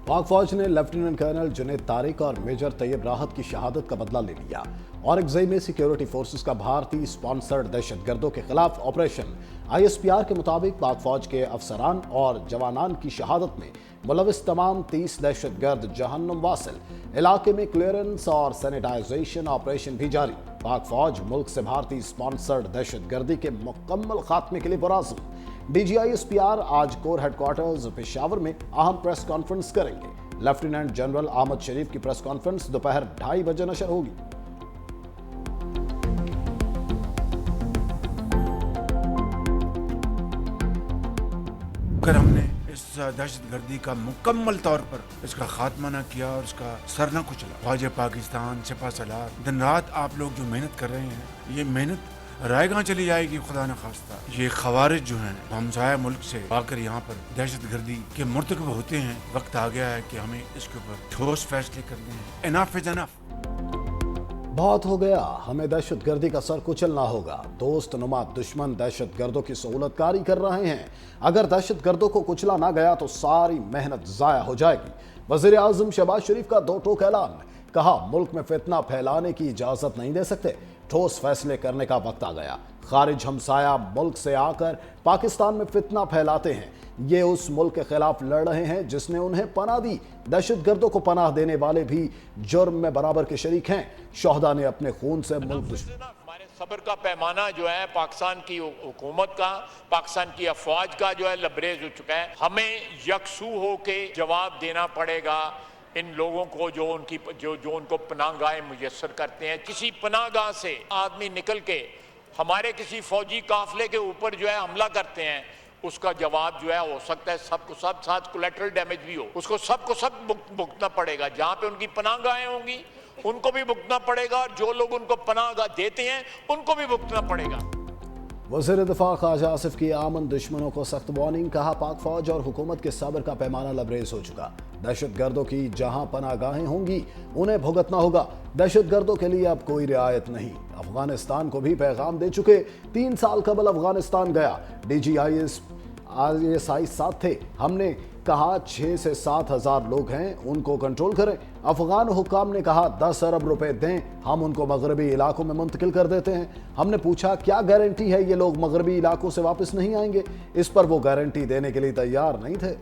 पाक फौज ने लेफ्टिनेंट कर्नल जुनैद तारिक और मेजर तैयब राहत की शहादत का बदला ले लिया। औरंगजेई में सिक्योरिटी फोर्सेस का भारतीय स्पॉन्सर्ड दहशतगर्दों के खिलाफ ऑपरेशन ISPR के मुताबिक पाक फौज के अफसरान और जवानान की शहादत में मुलविस तमाम 30 दहशतगर्द जहन्नुम वासिल। इलाके में क्लियरेंस और सैनिटाइजेशन ऑपरेशन भी जारी। पाक फौज मुल्क से भारतीय स्पॉन्सर्ड दहशतगर्दी के मुकम्मल खात्मे के लिए पुरअज़्म। DG ISPR आज कोर हेडक्वार्टर्स पेशावर में अहम प्रेस कॉन्फ्रेंस करेंगे। लेफ्टिनेंट जनरल अहमद शरीफ की प्रेस कॉन्फ्रेंस दोपहर 2:30 बजे नशर होगी। अगर हमने इस दहशतगर्दी का मुकम्मल तौर पर इसका खात्मा न किया और इसका सर न कुचला, फौज पाकिस्तान, सिपा सलार, दिन रात आप लोग जो मेहनत कर रहे हैं, ये मेहनत रायगां चली जाएगी। खुदा न खास्ता ये खवारिज जो हैं हमसाया मुल्क से आकर यहाँ पर दहशतगर्दी के मुर्तकब होते हैं। वक्त आ गया है कि हमें इसके ऊपर ठोस फैसले करने हैं। Enough is enough. बहुत हो गया, हमें दहशतगर्दी का सर कुचलना होगा। दोस्त नुमा दुश्मन दहशतगर्दों की सहूलतकारी कर रहे हैं। अगर दहशतगर्दों को कुचला ना गया तो सारी मेहनत जाया हो जाएगी। वज़ीर आज़म शहबाज शरीफ का दो टोक ऐलान, कहा मुल्क में फितना फैलाने की इजाजत नहीं दे सकते। ठोस फैसले करने का वक्त आ गया। खारिज हमसाया मुल्क से आकर पाकिस्तान में फितना फैलाते हैं। ये उस मुल्क के खिलाफ लड़ रहे हैं जिसने उन्हें पनाह दी। दहशतगर्दों को पनाह देने वाले भी जुर्म में बराबर के शरीक हैं। शोहदा ने अपने खून से मुल्क हमारे सब्र का पैमाना जो है पाकिस्तान की हुकूमत का, पाकिस्तान की अफवाज का जो है लबरेज हो चुका है। हमें यकसू होके जवाब देना पड़ेगा इन लोगों को जो उनको पनाहगाहें मुयस्सर करते हैं। किसी पनाहगाह से आदमी निकल के हमारे किसी फौजी काफिले के ऊपर जो है हमला करते हैं, उसका जवाब जो है हो सकता है सबको सब साथ कोलैटरल डैमेज भी हो, उसको सबको सब भुगतना पड़ेगा। जहाँ पे उनकी पनाहगाहें होंगी उनको भी भुगतना पड़ेगा, और जो लोग उनको पनाहगाह देते हैं उनको भी भुगतना पड़ेगा। वज़ीर दिफा ख्वाजा आसिफ की आमन दुश्मनों को सख्त वार्निंग, कहा पाक फौज और हुकूमत के सब्र का पैमाना लबरेज हो चुका। दहशतगर्दों की जहां पनाहगाहें होंगी उन्हें भुगतना होगा। दहशतगर्दों के लिए अब कोई रियायत नहीं। अफगानिस्तान को भी पैगाम दे चुके। 3 साल कबल अफगानिस्तान गया, DG ISI साथ थे। हमने कहा 6 से 7 हज़ार लोग हैं, उनको कंट्रोल करें। अफगान हुक्काम ने कहा 10 अरब रुपए दें, हम उनको मगरबी इलाकों में मुंतकिल कर देते हैं। हमने पूछा क्या गारंटी है ये लोग मगरबी इलाकों से वापस नहीं आएंगे। इस पर वो गारंटी देने के लिए तैयार नहीं थे।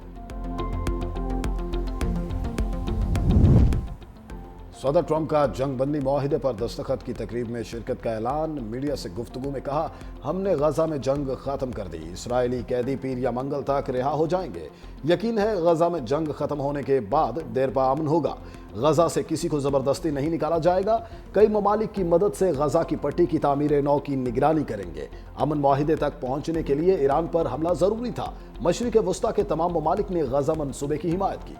सदर ट्रंप का जंग बंदी मुआहिदे पर दस्तखत की तकरीब में शिरकत का ऐलान। मीडिया से गुफ्तगू में कहा हमने गजा में जंग खत्म कर दी। इसराइली कैदी पीर या मंगल तक रिहा हो जाएंगे। यकीन है गजा में जंग खत्म होने के बाद देर पा अमन होगा। गजा से किसी को जबरदस्ती नहीं निकाला जाएगा। कई ममालिक की मदद से गजा की पट्टी की तामीर नौ की निगरानी करेंगे। अमन मुआहिदे तक पहुंचने के लिए ईरान पर हमला जरूरी था। मशरिक वस्ता के तमाम ममालिक ने गजा मंसूबे की हिमायत की।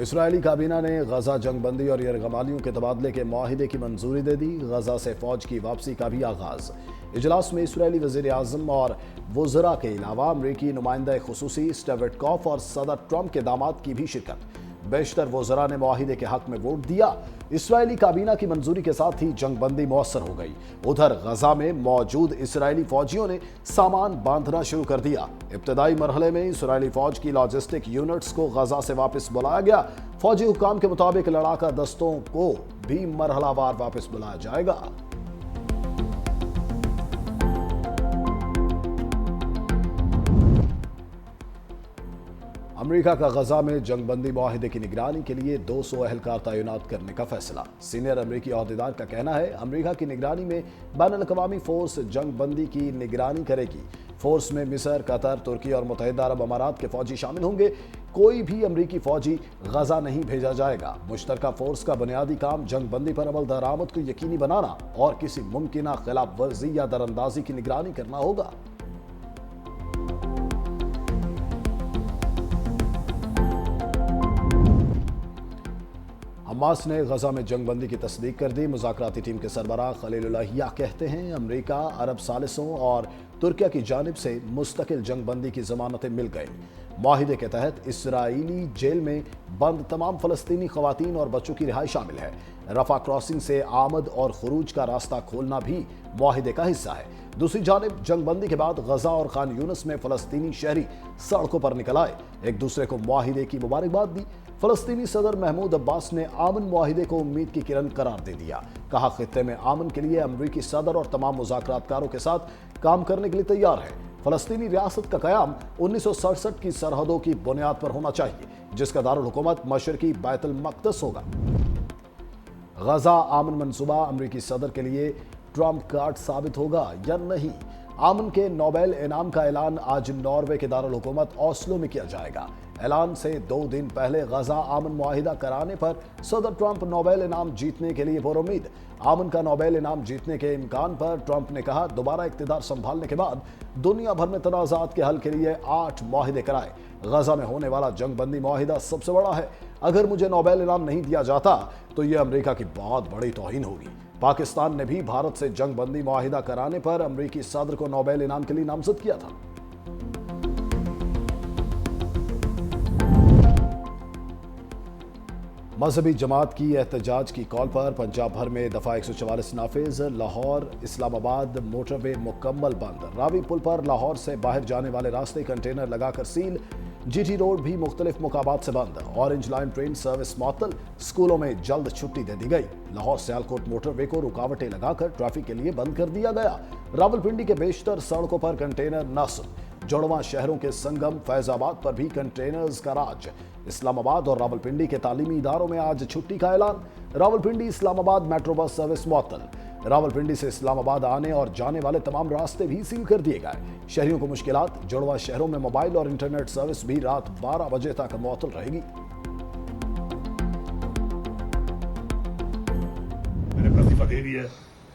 इसराइली काबीना ने गजा जंग बंदी और यरगमालियों के तबादले के मुआहिदे की मंजूरी दे दी। गजा से फौज की वापसी का भी आगाज। इजलास में इसराइली वज़ीर आज़म और वज़रा के अलावा अमरीकी नुमाइंदा खुसूसी स्टीव विटकॉफ और सदर ट्रंप के दामाद की भी शिरकत। बेशतर वज़रा ने मुआहिदे के हक में वोट दिया। इसराइली काबीना की मंजूरी के साथ ही जंग बंदी मुयस्सर हो गई। उधर गजा में मौजूद इसराइली फौजियों ने सामान बांधना शुरू कर दिया। इब्तदाई मरहले में इसराइली फौज की लॉजिस्टिक यूनिट्स को गजा से वापस बुलाया गया। फौजी हुक्काम के मुताबिक लड़ाका दस्तों को भी मरहलावार वापस बुलाया जाएगा। अमेरिका का गजा में जंग बंदी मुआहिदे की निगरानी के लिए 200 अहलकार तैनात करने का फैसला। सीनियर अमेरिकी अहदेदार का कहना है अमेरिका की निगरानी में बैनुल-अक़वामी फोर्स जंग बंदी की निगरानी करेगी। फोर्स में मिस्र, कतर, तुर्की और मुत्तहिदा अरब अमारात के फौजी शामिल होंगे। कोई भी अमरीकी फौजी गजा नहीं भेजा जाएगा। मुश्तरका फोर्स का बुनियादी काम जंग बंदी पर अमल दरामद को यकीनी बनाना और किसी मुमकिना खिलाफ वर्जी या दरअंदाजी की निगरानी करना होगा। हमास ने गजा में जंग बंदी की तस्दीक कर दी। मुज़ाकराती टीम के सरबराह खलीलुल्लाह हिया कहते हैं अमरीका, अरब सालिसों और तुर्किया की जानिब से मुस्तकिल जंग बंदी की जमानतें मिल गई। मुआहिदे के तहत इसराइली जेल में बंद तमाम फ़लस्तीनी ख़वातीन और बच्चों की रिहाई शामिल है। रफा क्रॉसिंग से आमद और खुरूज का रास्ता खोलना भी मुआहिदे का हिस्सा है। दूसरी जानिब जंगबंदी के बाद गजा और खान यूनिस में फलस्तीनी शहरी सड़कों पर निकल आए, एक दूसरे को मुआहिदे की मुबारकबाद दी। फलस्तीनी सदर महमूद अब्बास ने आमन मुआहिदे को उम्मीद की किरण करार दे दिया। कहा, खित्ते में आमन के लिए अमरीकी सदर और तमाम मुज़ाकरातकारों के साथ काम करने के लिए तैयार है। फलस्तीनी रियासत का कयाम 1967 की सरहदों की बुनियाद पर होना चाहिए, जिसका दारुल हुकूमत मशरकी बैतुल मक़दस होगा। गजा आमन मंसूबा अमरीकी सदर के लिए ट्रंप कार्ड साबित होगा या नहीं? आमन के नोबेल इनाम का ऐलान आज नॉर्वे के दारुल हुकूमत ओस्लो में किया जाएगा। ऐलान से 2 दिन पहले गजा आमन मुआहिदा कराने पर सदर ट्रंप नोबेल इनाम जीतने के लिए पुरुम्मीद। आमन का नोबेल इनाम जीतने के इम्कान पर ट्रंप ने कहा, दोबारा इक़्तिदार संभालने के बाद दुनिया भर में तनाज़ात के हल के लिए 8 मुआहिदे कराए। गजा में होने वाला जंगबंदी मुआहिदा सबसे बड़ा है। अगर मुझे नोबेल इनाम नहीं दिया जाता तो यह अमेरिका की बहुत बड़ी तौहीन होगी। पाकिस्तान ने भी भारत से जंगबंदी मुआहिदा कराने पर अमरीकी सदर को नोबेल इनाम के लिए नामजद किया था। मजहबी जमात की एहतजाज की कॉल पर पंजाब भर में दफा 144 नाफिज। लाहौर इस्लामाबाद मोटरवे मुकम्मल बंद। रावी पुल पर लाहौर से बाहर जाने वाले रास्ते कंटेनर लगाकर सील। जीटी रोड भी मुख्तलिफ मुकाबात से बंद। ऑरेंज लाइन ट्रेन सर्विस मुअत्तल। स्कूलों में जल्द छुट्टी दे दी गई। लाहौर सियालकोट मोटरवे को रुकावटें लगाकर ट्रैफिक के लिए बंद कर दिया गया। रावलपिंडी के बेशतर सड़कों पर कंटेनर नस्ब। जुड़वां शहरों के संगम फैजाबाद पर भी कंटेनर्स का राज। इस्लामाबाद और रावलपिंडी के तालीमी इदारों में आज छुट्टी का ऐलान। Rawalpindi Islamabad metro bus service मुअत्तल। रावलपिंडी से इस्लामाबाद आने और जाने वाले तमाम रास्ते भी सील कर दिए गए। शहरियों को मुश्किलात। जुड़वा शहरों में मोबाइल और इंटरनेट सर्विस भी रात 12 बजे तक मुअत्तल रहेगी। मैंने इस्तीफा दे दिया है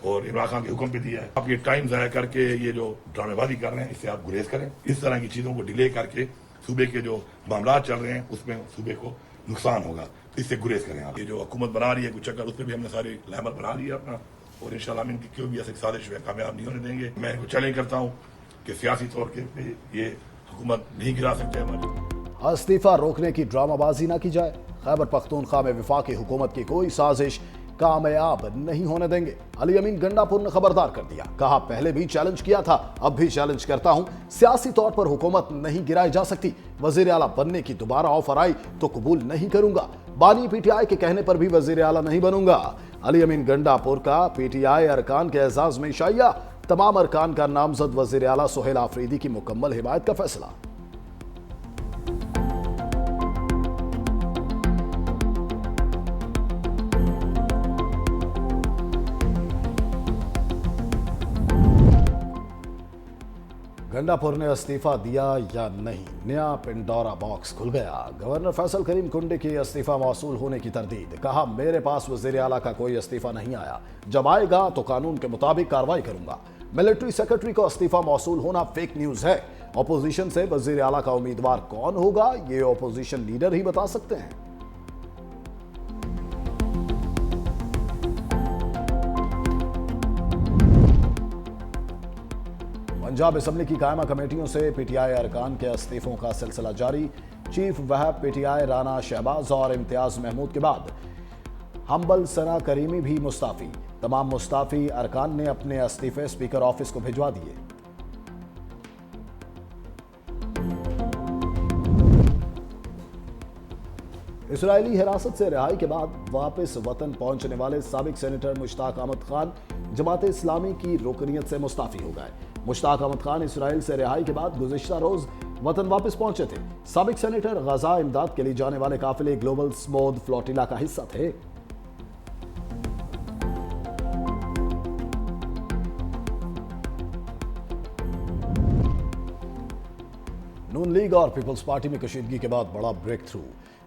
और इमरान खान के हुक्म पे दिया है। आप ये टाइम ज़ाया करके ये जो ड्रामेबाजी कर रहे हैं, इससे आप गुरेज करें। इस तरह की चीज़ों को डिले करके सूबे के जो मामला चल रहे हैं उसमें सूबे को नुकसान होगा, इससे गुरेज करें आप। ये जो हुकूमत बना रही है कुछ चक्कर, उस पर भी हमने सारी लहमत बना ली है अपना, और इंशाल्लाह हम इनकी क्यों भी ऐसी साजिश कामयाब नहीं होने देंगे। मैं इनको चैलेंज करता हूँ कि सियासी तौर पे ये हुकूमत नहीं गिरा सकते हमारी। इस्तीफा रोकने की ड्रामाबाजी ना की जाए। खैबर पख्तूनख्वा में वफाकी हुकूमत की कोई साजिश कामयाब नहीं होने देंगे। अली अमीन गंडापुर ने खबरदार कर दिया। कहा, पहले भी चैलेंज किया था, अब भी चैलेंज करता हूं। सियासी तौर पर हुकूमत नहीं गिराई जा सकती। वजीर आला बनने की दोबारा ऑफर आई तो कबूल नहीं करूंगा। बानी पीटीआई के कहने पर भी वजीर आला नहीं बनूंगा। अली अमीन गंडापुर का पीटीआई अरकान के एजाज में इशाइया। तमाम अरकान का नामजद वजीर आला सुहेल आफरीदी की मुकम्मल हिमायत का फैसला। गंडापुर ने इस्तीफा दिया या नहीं? नया पिंडोरा बॉक्स खुल गया। गवर्नर फैसल करीम कुंडे की इस्तीफा मौसूल होने की तरदीद। कहा, मेरे पास वजीर आला का कोई इस्तीफा नहीं आया, जब आएगा तो कानून के मुताबिक कार्रवाई करूंगा। मिलिट्री सेक्रेटरी को इस्तीफा मौसूल होना फेक न्यूज है। अपोजिशन से वजीर आला का उम्मीदवार कौन होगा, ये अपोजिशन लीडर ही बता सकते हैं। पंजाब असेंबली की कायमा कमेटियों से पीटीआई अरकान के इस्तीफों का सिलसिला जारी। चीफ वहब पीटीआई राना शहबाज और इम्तियाज महमूद के बाद हम्बल सना करीमी भी मुस्ताफी। तमाम मुस्ताफी अरकान ने अपने इस्तीफे स्पीकर ऑफिस को भिजवा दिए। इस्राइली हिरासत से रिहाई के बाद वापस वतन पहुंचने वाले साबिक सेनेटर मुश्ताक अहमद खान जमात इस्लामी की रुकनियत से मुस्ताफी हो गए। मुश्ताक अहमद खान इसराइल से रिहाई के बाद गुज़िश्ता रोज वतन वापस पहुंचे थे। साबिक सेनेटर गजा इमदाद के लिए जाने वाले काफिले ग्लोबल स्मोद फ्लोटिला का हिस्सा थे। नून लीग और पीपल्स पार्टी में कशीदगी के बाद बड़ा ब्रेक थ्रू।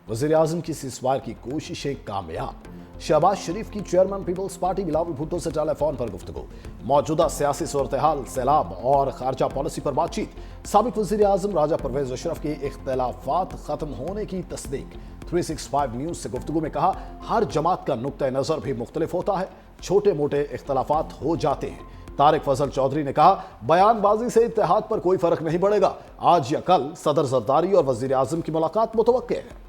वजीर आजम की सीज़फायर की कोशिशें कामयाब। शहबाज शरीफ की चेयरमैन पीपल्स पार्टी बिलावल भुट्टो से टेलीफोन पर गुफ्तगू। मौजूदा सियासी सूरत-ए-हाल, सैलाब और खारजा पॉलिसी पर बातचीत। साबिक वजीर आजम राजा परवेज अशरफ के इख्तलाफात खत्म होने की तस्दीक। 365 न्यूज से गुफ्तगू में कहा, हर जमात का नुक्ता नजर भी मुख्तलिफ होता है, छोटे मोटे इख्तलाफात हो जाते हैं। तारिक फजल चौधरी ने कहा, बयानबाजी से इत्तेहाद पर कोई फर्क नहीं पड़ेगा। आज या कल सदर जरदारी और वजीर आजम की मुलाकात मुतवक्के है।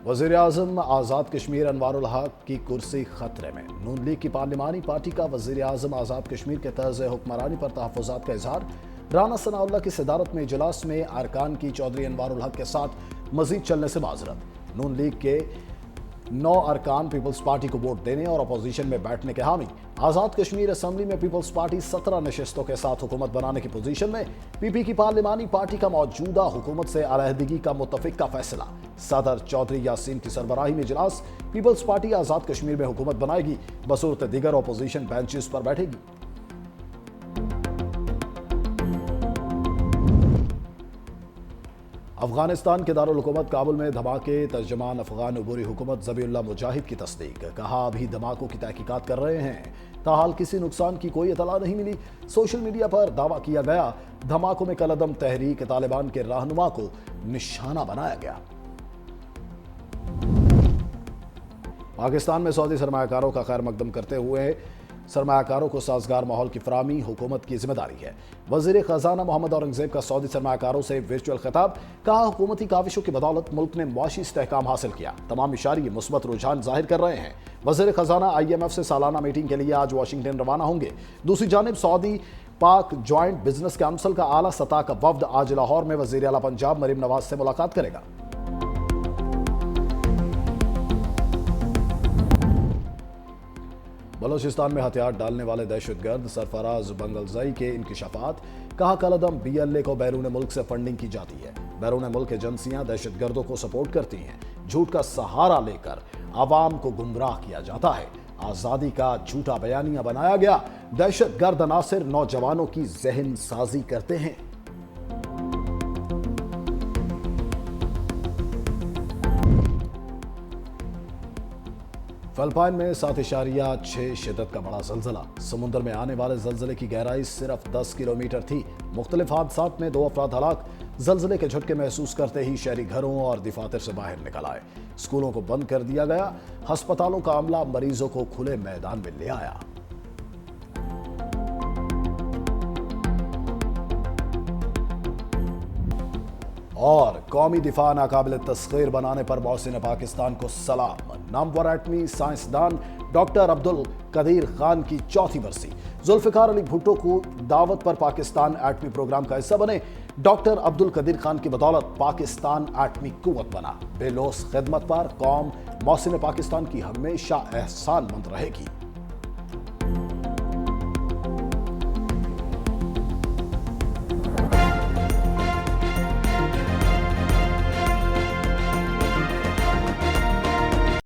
वज़ीर आज़म आज़ाद कश्मीर अनवारुल हक की कुर्सी खतरे में। नून लीग की पार्लिमानी पार्टी का वज़ीर आज़म आज़ाद कश्मीर के तर्ज हुक्मरानी पर तहफ़्फ़ुज़ात का इज़हार। राना सनाउल्लाह की सदारत में इजलास में अरकान की चौधरी अनवारुल हक के साथ मजीद चलने से माजरत। नून लीग के 9 अरकान पीपल्स पार्टी को वोट देने और अपोजिशन में बैठने के हामी। आज़ाद कश्मीर असम्बली में पीपल्स पार्टी 17 नशिस्तों के साथ हुकूमत बनाने की पोजीशन में। पीपी की पार्लिमानी पार्टी का मौजूदा हुकूमत से अलहदगी का मुत्तफिक का फैसला। सदर चौधरी यासीन की सरबराही में इजलास। पीपल्स पार्टी आज़ाद कश्मीर में हुकूमत बनाएगी, बसूरत दीगर अपोजिशन बेंचेस पर बैठेगी। अफगानिस्तान के दारुल हुकूमत काबुल में धमाके। तर्जमान अफगान अबूरी हुकूमत ज़बीउल्लाह मुजाहिद की तस्दीक। कहा अभी धमाकों की तहकीकात कर रहे हैं, ताहाल किसी नुकसान की कोई इतला नहीं मिली। सोशल मीडिया पर दावा किया गया धमाकों में कलअदम तहरीक तालिबान के रहनुमा को निशाना बनाया गया। पाकिस्तान में सऊदी सरमायाकारों का खैर मकदम करते हुए सरमायाकारों को साजगार माहौल की फराहमी हुकूमत की जिम्मेदारी है। वज़ीर ख़जाना मोहम्मद औरंगज़ेब का सऊदी सरमायाकारों से वर्चुअल खिताब। कहा हुकूमती काविशों की बदौलत मुल्क ने मुआशी इस्तेहकाम हासिल किया। तमाम इशारे मुस्बत रुझान जाहिर कर रहे हैं। वज़ीर ख़जाना IMF से सालाना मीटिंग के लिए आज वाशिंगटन रवाना होंगे। दूसरी जानिब सऊदी पाक जॉइंट बिजनेस काउंसिल का आला सतह का वफ्द आज लाहौर में वज़ीर आला पंजाब मरीम नवाज से मुलाकात करेगा। बलोचिस्तान में हथियार डालने वाले दहशतगर्द सरफराज बंगलज़ई के इंकिशाफात। कहा कलअदम BLA को बैरून मुल्क से फंडिंग की जाती है। बैरून मुल्क एजेंसियां दहशतगर्दों को सपोर्ट करती हैं। झूठ का सहारा लेकर आवाम को गुमराह किया जाता है। आज़ादी का झूठा बयानिया बनाया गया। दहशतगर्द अनासिर नौजवानों की जहन साजी करते हैं। फिलिपाइन में 7.6 शिद्दत का बड़ा ज़लज़ला। समुद्र में आने वाले ज़लज़ले की गहराई सिर्फ 10 किलोमीटर थी। मुख्तलिफ हादसात में 2 अफराद हलाक। ज़लज़ले के झटके महसूस करते ही शहरी घरों और दफातर से बाहर निकल आए। स्कूलों को बंद कर दिया गया। हस्पतालों का अमला मरीजों को खुले मैदान में ले आया। और कौमी दिफा नाकाबिल तस्खीर बनाने पर मोहसिन पाकिस्तान को सलाम। नामवर एटमी साइंसदान डॉक्टर अब्दुल कदीर खान की 4थी बरसी। जुल्फिकार अली भुट्टो को दावत पर पाकिस्तान एटमी प्रोग्राम का हिस्सा बने। डॉक्टर अब्दुल कदीर खान की बदौलत पाकिस्तान एटमी कुव्वत बना। बेलोस खिदमत पर कौम मोहसिन पाकिस्तान की हमेशा एहसान मंद रहेगी।